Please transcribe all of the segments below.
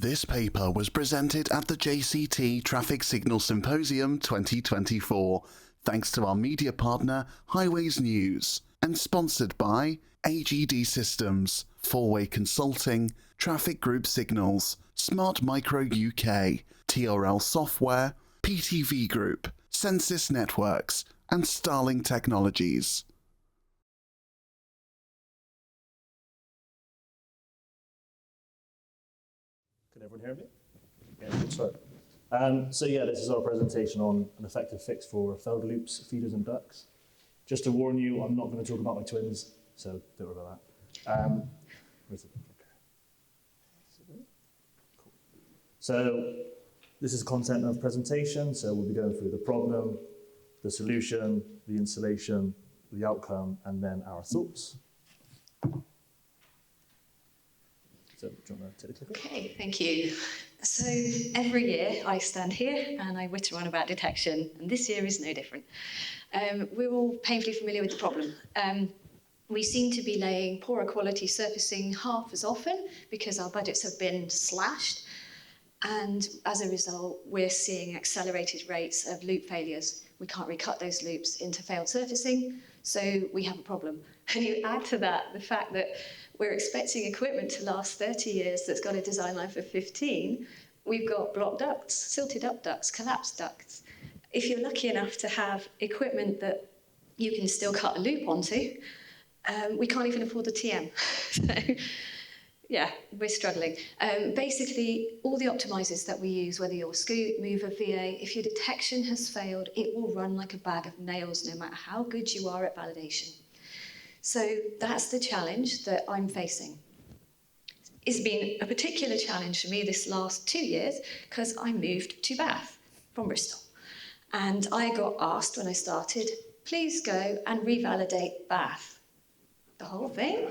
This paper was presented at the JCT Traffic Signal Symposium 2024, thanks to our media partner Highways News, and sponsored by AGD Systems, Four-Way Consulting, Traffic Group Signals, Smart Micro UK, TRL Software, PTV Group, Census Networks, and Starling Technologies. Can everyone hear me? Yeah, good start. So this is our presentation on an effective fix for failed loops, feeders and ducts. Just to warn you, I'm not going to talk about my twins, so don't worry about that. Where's the clicker? Cool. So this is content of presentation, so we'll be going through the problem, the solution, the installation, the outcome, and then our thoughts. So, do you want to take the clicker? Okay, thank you. So every year I stand here and I witter on about detection, and this year is no different. We're all painfully familiar with the problem. We seem to be laying poorer quality surfacing half as often because our budgets have been slashed, and as a result we're seeing accelerated rates of loop failures. We can't recut those loops into failed surfacing, so we have a problem. And you add to that the fact that we're expecting equipment to last 30 years that's got a design life of 15. We've got blocked ducts, silted up ducts, collapsed ducts. If you're lucky enough to have equipment that you can still cut a loop onto, we can't even afford the TM. So, yeah, we're struggling. Basically, all the optimizers that we use, whether you're Scoot, Mover, VA, if your detection has failed, it will run like a bag of nails no matter how good you are at validation. So that's the challenge that I'm facing. It's been a particular challenge for me this last 2 years because I moved to Bath from Bristol. And I got asked when I started, please go and revalidate Bath. The whole thing?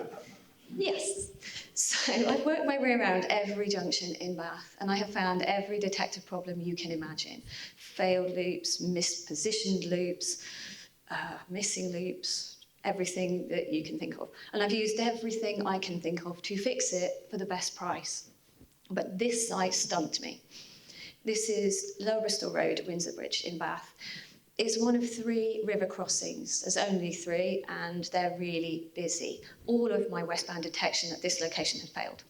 Yes. So I've worked my way around every junction in Bath, and I have found every detector problem you can imagine. Failed loops, mispositioned loops, missing loops, everything that you can think of. And I've used everything I can think of to fix it for the best price. But this site stumped me. This is Lower Bristol Road, Windsor Bridge in Bath. It's one of 3 river crossings. There's only 3, and they're really busy. All of my westbound detection at this location had failed.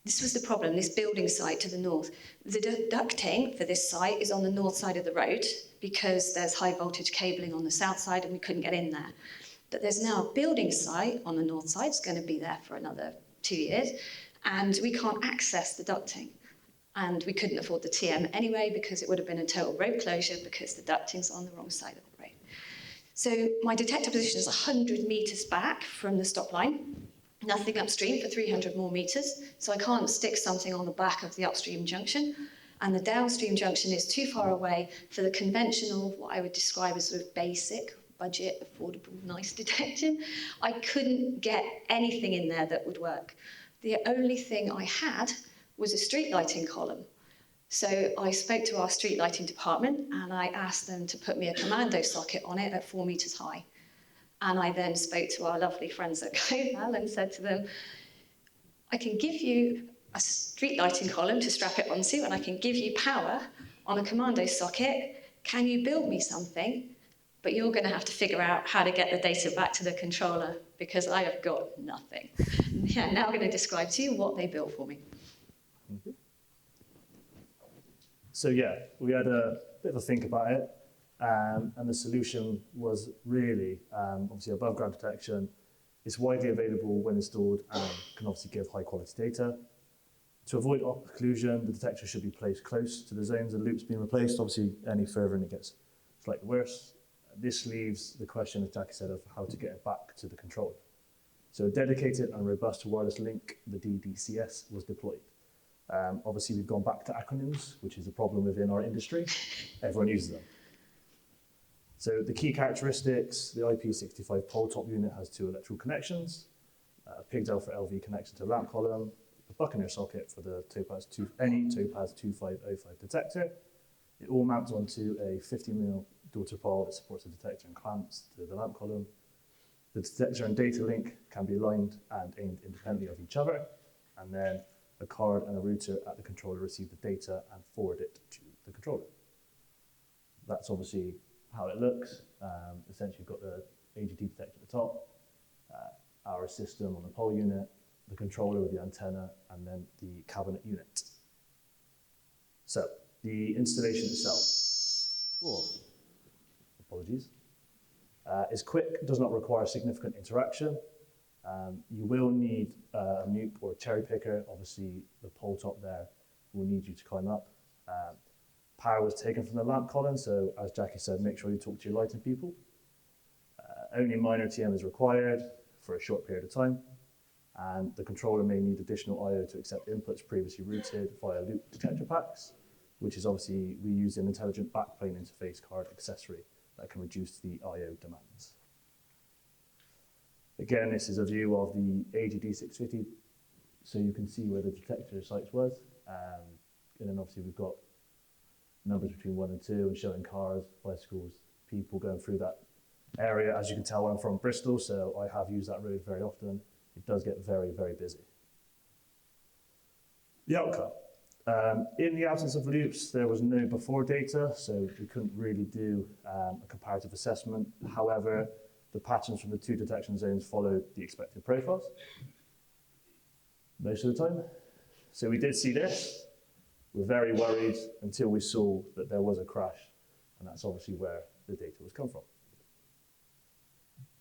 This was the problem, this building site to the north. The ducting for this site is on the north side of the road because there's high voltage cabling on the south side and we couldn't get in there. But there's now a building site on the north side, it's going to be there for another 2 years, and we can't access the ducting. And we couldn't afford the TM anyway because it would have been a total road closure because the ducting's on the wrong side of the road. So my detector position is 100 metres back from the stop line, nothing upstream for 300 more metres, so I can't stick something on the back of the upstream junction, and the downstream junction is too far away for the conventional, what I would describe as sort of basic, budget, affordable, nice detection. I couldn't get anything in there that would work. The only thing I had was a street lighting column. So I spoke to our street lighting department and I asked them to put me a commando socket on it at 4 metres high. And I then spoke to our lovely friends at Coval and said to them, I can give you a street lighting column to strap it onto and I can give you power on a commando socket. Can you build me something? But you're going to have to figure out how to get the data back to the controller because I have got nothing. Yeah, now I'm going to describe to you what they built for me. Mm-hmm. So we had a bit of a think about it, and the solution was really, obviously above ground detection. It's widely available when installed and can obviously give high quality data. To avoid occlusion, the detector should be placed close to the zones and loops being replaced. Obviously, any further and it gets slightly worse. This leaves the question, as Jackie said, of how to get it back to the controller. So a dedicated and robust wireless link, the DDCS, was deployed. Obviously, we've gone back to acronyms, which is a problem within our industry. Everyone uses them. So the key characteristics, the IP65 pole top unit has 2 electrical connections, a pigtail for LV connection to the lamp column, a Buccaneer socket for the any Topaz 2505 detector. It all mounts onto a 50mm daughter pole that supports the detector and clamps to the lamp column. The detector and data link can be aligned and aimed independently of each other. And then a card and a router at the controller receive the data and forward it to the controller. That's obviously how it looks. Essentially, you've got the AGT detector at the top, our system on the pole unit, the controller with the antenna, and then the cabinet unit. So, the installation itself, apologies, is quick, does not require significant interaction. You will need a loop or a cherry picker. Obviously, the pole top there will need you to climb up. Power was taken from the lamp column, so as Jackie said, make sure you talk to your lighting people. Only minor TM is required for a short period of time, and the controller may need additional I/O to accept inputs previously routed via loop detector packs, which is obviously, we use an intelligent backplane interface card accessory that can reduce the I/O demands. Again, this is a view of the AGD650, so you can see where the detector sites was. And then obviously we've got numbers between 1 and 2 and showing cars, bicycles, people going through that area. As you can tell, I'm from Bristol, so I have used that road very often. It does get very, very busy. The outcome. In the absence of loops, there was no before data, so we couldn't really do a comparative assessment. However, the patterns from the 2 detection zones followed the expected profiles most of the time. So we did see this. We're very worried until we saw that there was a crash, and that's obviously where the data was come from.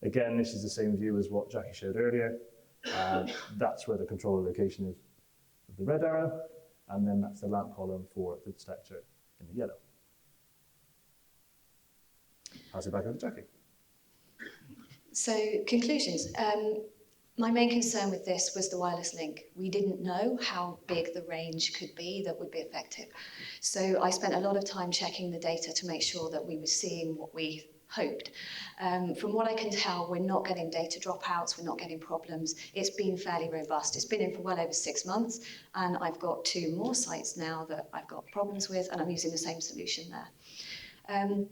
Again, this is the same view as what Jackie showed earlier. That's where the controller location is with the red arrow, and then that's the lamp column for the detector in the yellow. Pass it back over to Jackie. So, conclusions. My main concern with this was the wireless link. We didn't know how big the range could be that would be effective. So I spent a lot of time checking the data to make sure that we were seeing what we hoped. From what I can tell, we're not getting data dropouts, we're not getting problems. It's been fairly robust. It's been in for well over 6 months, and I've got 2 more sites now that I've got problems with, and I'm using the same solution there.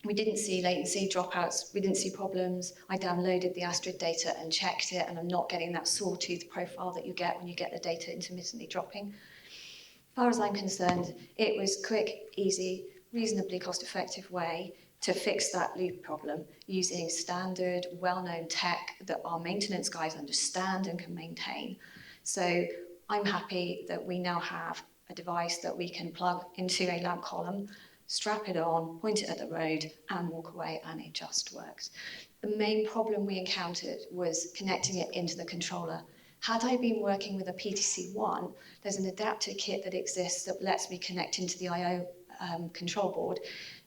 We didn't see latency dropouts, we didn't see problems. I downloaded the Astrid data and checked it, and I'm not getting that sawtooth profile that you get when you get the data intermittently dropping. As far as I'm concerned, it was quick, easy, reasonably cost-effective way to fix that loop problem using standard, well-known tech that our maintenance guys understand and can maintain. So I'm happy that we now have a device that we can plug into a lamp column, strap it on, point it at the road, and walk away, and it just works. The main problem we encountered was connecting it into the controller. Had I been working with a PTC1, there's an adapter kit that exists that lets me connect into the I/O control board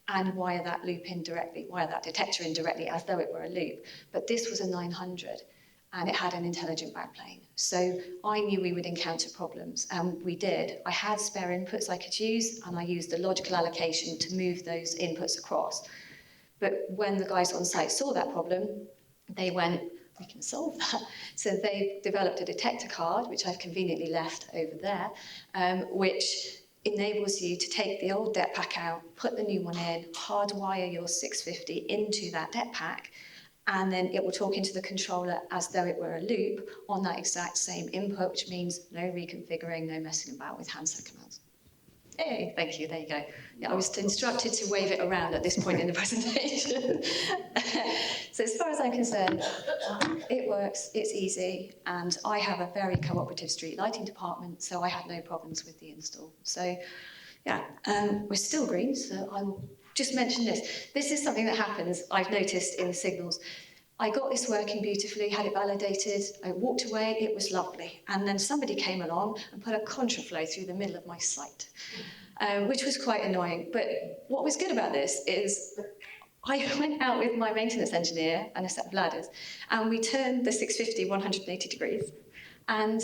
and wire that loop in directly, wire that detector in directly as though it were a loop. But this was a 900, and it had an intelligent backplane. So I knew we would encounter problems, and we did. I had spare inputs I could use, and I used the logical allocation to move those inputs across. But when the guys on site saw that problem, they went, we can solve that. So they developed a detector card, which I've conveniently left over there, which enables you to take the old DET pack out, put the new one in, hardwire your 650 into that DET pack, and then it will talk into the controller as though it were a loop on that exact same input, which means no reconfiguring, no messing about with handset commands. Hey, thank you, there you go. Yeah, I was instructed to wave it around at this point in the presentation. So as far as I'm concerned, it works, it's easy, and I have a very cooperative street lighting department, so I had no problems with the install. So yeah, we're still green, so I'll just mention this. This is something that happens, I've noticed in the signals. I got this working beautifully, had it validated, I walked away, it was lovely. And then somebody came along and put a contraflow through the middle of my site, which was quite annoying. But what was good about this is I went out with my maintenance engineer and a set of ladders, and we turned the 650 180 degrees and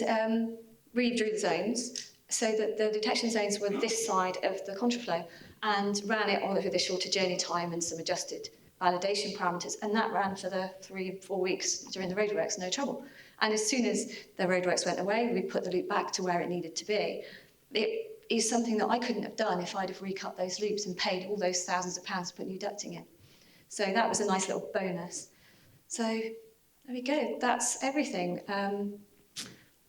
redrew the zones so that the detection zones were this side of the contraflow, and ran it on with a shorter journey time and some adjusted validation parameters, and that ran for the 3-4 weeks during the roadworks, no trouble. And as soon as the roadworks went away, we put the loop back to where it needed to be. It is something that I couldn't have done if I'd have recut those loops and paid all those thousands of pounds to put new ducting in. So that was a nice little bonus. So there we go, that's everything.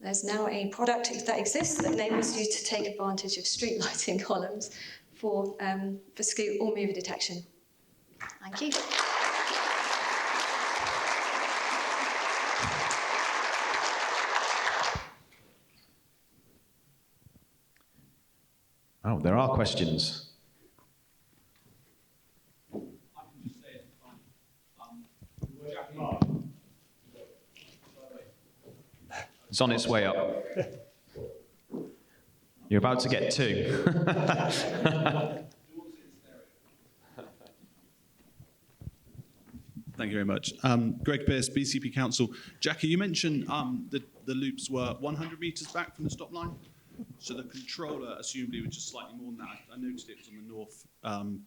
There's now a product that exists that enables you to take advantage of street lighting columns for scoot or mover detection. Thank you. Oh, there are questions. It's on its way up. You're about to get two. Thank you very much. Greg Pearce, BCP Council. Jackie, you mentioned the loops were 100 metres back from the stop line. So the controller assumed it was just slightly more than that. I noticed it was on the north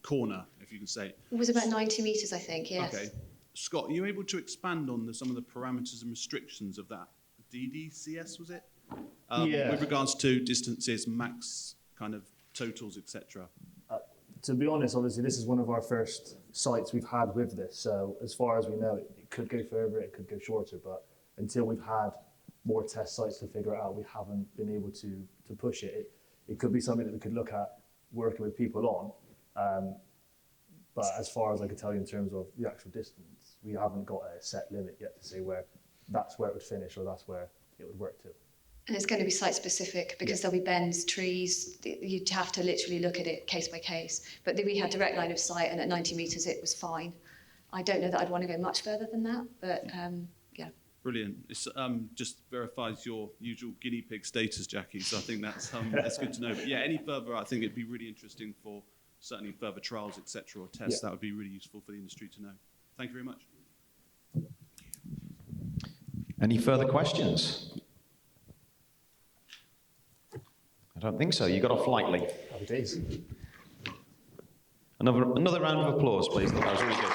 corner, if you can say. It was about 90 metres, I think, yes. Okay. Scott, are you able to expand on some of the parameters and restrictions of that? DDCS, was it? Yeah. With regards to distances, max kind of totals, etc. To be honest, obviously, this is one of our first sites we've had with this. So as far as we know, it could go further, it could go shorter, but until we've had more test sites to figure it out, we haven't been able to push it. It could be something that we could look at working with people on. But as far as I could tell you in terms of the actual distance, we haven't got a set limit yet to say where that's where it would finish or that's where it would work to. And it's going to be site specific because there'll be bends, trees. You'd have to literally look at it case by case. But we had direct line of sight, and at 90 metres it was fine. I don't know that I'd want to go much further than that, but yeah. Brilliant. It just verifies your usual guinea pig status, Jackie. So I think that's good to know. But yeah, any further, I think it'd be really interesting for certainly further trials, etc., or tests. Yeah. That would be really useful for the industry to know. Thank you very much. Any further questions? I don't think so. You got off lightly. Happy days. Another round of applause, please. That was really good.